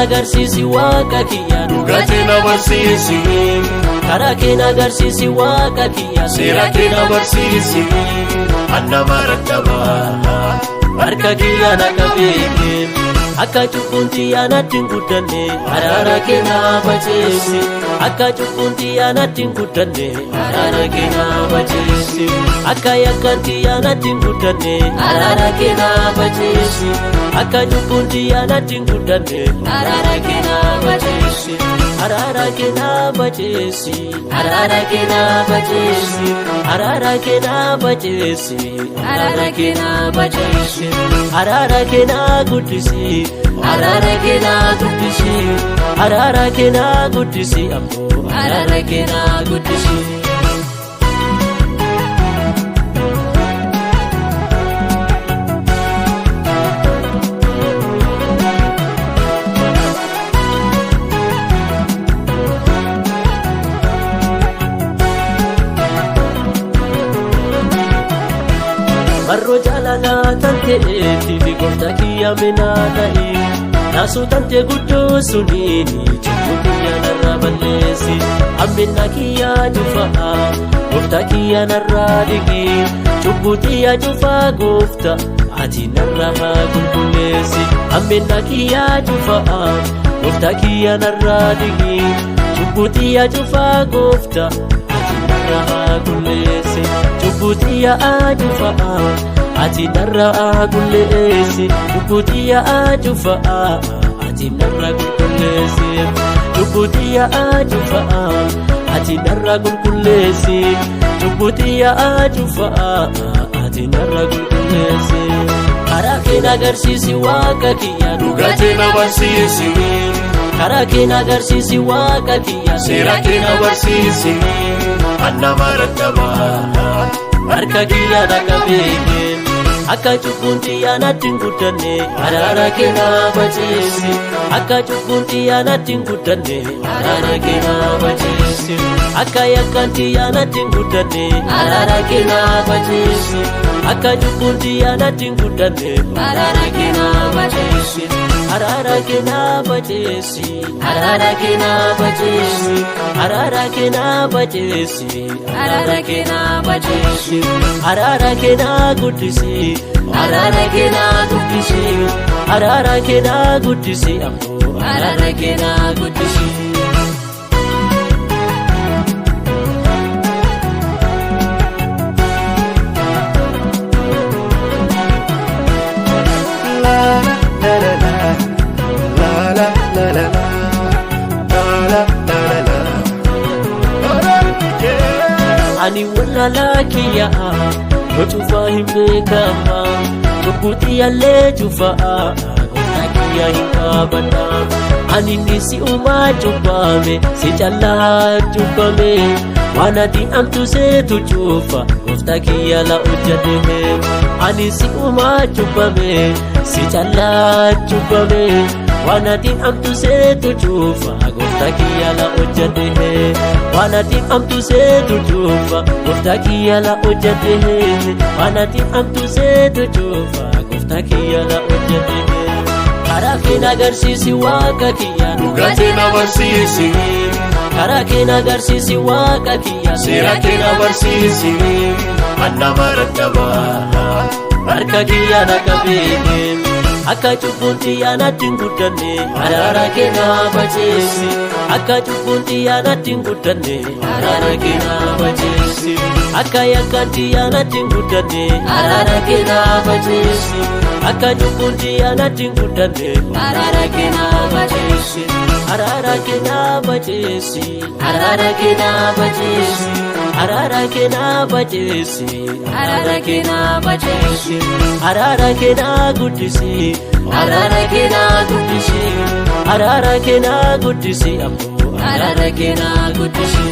agarsiisi waaqa kiyya dhugaa kee na barsiisi karaa kee agarsiisi waaqa kiyya seera kee na barsiisi anna marataba harka kiyya na qabeeke akka cubbuun xiyyaa natti hin guddanne araara kee na bacheessi akka cubbuun xiyyaa natti hin guddanne araara kee na bacheessi akka yakkaan xiyyaa natti hin guddanne araara kee na bacheessi akka cubbuun xiyyaa natti hin guddanne araara kee na bacheessi araara kee na bacheessi araara kee na bacheessi araara kee na bacheessi araara kee na bacheessi araara kee na guddisi araara kee na guddisi araara kee na guddisi ammoo araara kee na guddisi Marro jalala tante tivi gorda kiyya menadai nasu tante guddo sunini chukkuya narra ballesi amminna kiyya jufa gorda kiyya narra digi chukkutiya jufa gofta ati narra kulkulesi amminna kiyya jufa gorda kiyya narra digi chukkutiya jufa gofta ati narra kulkulesi chukkutiya jufa ati narra kulkulesi chukkutiya jufa ati narra kulkulesi chukkutiya jufa ati narra kulkulesi chukkutiya jufa ati narra kulkulesi karaa kee agarsiisi waaqa kiyya dhugaa kee na barsiisi karaa kee agarsiisi waaqa kiyya seera kee na barsiisi anna marataba harka kiyya na qabeeke akka cubbuun xiyyaa natti hin guddanne araara kee na bacheessi akka cubbuun xiyyaa natti hin guddanne araara kee na bacheessi akka yakkaan xiyyaa natti hin guddanne araara kee na bacheessi akka cubbuun xiyyaa natti hin guddanne araara kee na bacheessi araara kee na bacheessi araara kee na bacheessi araara kee na bacheessi araara kee na bacheessi araara kee na guddisi araara kee na guddisi araara kee na guddisi ammoo araara kee na guddisi ani wallala kiyya wachufa himekama chukuti yale chufa gona kiyya hinkabana ani nisi uma chupame si challa chupame wanati amtu se tu chufa gofta kiyya la ujjate ani si uma chupame si challa chupame wanati amtu se tu chufa gofta kiyya la ujjate wanati amtu se tu chufa gofta kiyya la ujjate wanati amtu se tu chufa gofta kiyya la ujjate karaa kee agarsiisi waaqa kiyya dhugaa kee na barsiisi karaa kee agarsiisi waaqa kiyya seera kee na barsiisi anna marataba harka kiyya na qabeeke akka cubbuun xiyyaa natti hin guddanne araara kee na bacheessi akka cubbuun xiyyaa natti hin guddanne araara kee na bacheessi akka yakkaan xiyyaa natti hin guddanne araara kee na bacheessi akka cubbuun xiyyaa natti hin guddanne araara kee na bacheessi araara kee na bacheessi araara kee na bacheessi araara kee na bacheessi araara kee na bacheessi araara kee na guddisi araara kee na guddisi araara kee na guddisi ammoo araara kee na guddisi